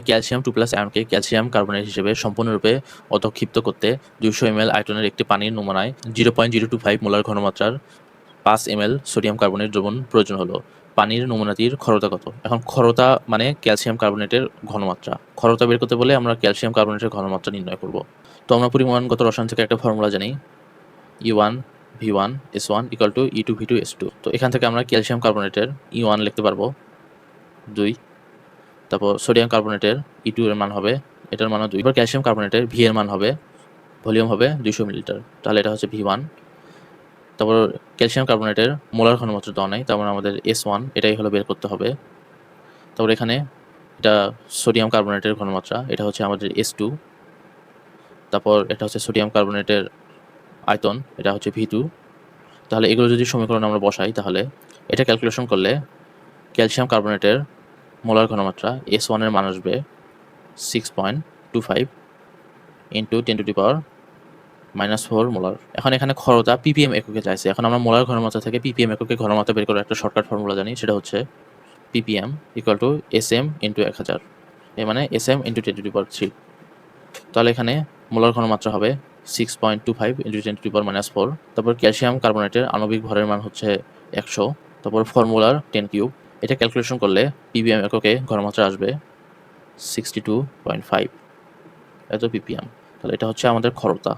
Calcium 2+ আয়নকে calcium carbonate হিসেবে সম্পূর্ণরূপে অধঃক্ষিপ্ত করতে 200 ml আয়তনের একটি পানির নমুনায় 0.025 মোলার ঘনমাত্রার 5 ml সোডিয়াম কার্বনেট দ্রবণ প্রয়োজন হলো। পানির নমুনাটির খরতা কত? এখন খরতা মানে ক্যালসিয়াম কার্বনেটের ঘনমাত্রা। খরতা বের করতে বলে আমরা ক্যালসিয়াম কার্বনেটের ঘনমাত্রা নির্ণয় করব। তো আমরা পরিমাণগত রসায়ন থেকে একটা ফর্মুলা জানি, E1 V1 S1 = E2 V2 S2। তো এখান থেকে আমরা ক্যালসিয়াম কার্বনেটের E1 লিখতে পারবো 2, তারপর সোডিয়াম কার্বনেটের E2 এর মান হবে, এটার মান 2। এবার ক্যালসিয়াম কার্বনেটের V এর মান হবে, ভলিউম হবে 200 মিলিলিটার, তাহলে এটা হচ্ছে V1। তারপর ক্যালসিয়াম কার্বনেটের মোলার ঘনমাত্রা দেওয়া নাই, তার মানে আমাদের S1 এটাই হলো বের করতে হবে। তারপর এখানে এটা সোডিয়াম কার্বনেটের ঘনমাত্রা, এটা হচ্ছে আমাদের S2। তারপর এটা হচ্ছে সোডিয়াম কার্বনেটের আয়তন, এটা হচ্ছে V2। তাহলে এগুলো যদি সমীকরণ আমরা বসাই তাহলে এটা ক্যালকুলেশন করলে ক্যালসিয়াম কার্বনেটের মোলার ঘনমাত্রা S1 এর মান আসবে 6.25 × 10⁻⁻⁴ মোলার। এখন এখানে খরতা ppm এককে চাইছে। এখন আমরা মোলার ঘনমাত্রা থেকে ppm এককে ঘনমাত্রা বের করার একটা শর্টকাট ফর্মুলা জানি, সেটা হচ্ছে ppm = sm × 1000, এর মানে sm × 10⁻³ তাহলে এখানে মোলার ঘনমাত্রা হবে 6.25 × 10⁻⁻⁴। তারপর ক্যালসিয়াম কার্বনেটের আণবিক ভরের মান হচ্ছে 100, তারপর ফর্মুলার 10³ এটা ক্যালকুলেশন করলে ppm এককে ঘনমাত্রা আসবে 62.5 এত ppm। তাহলে এটা হচ্ছে আমাদের খরতা।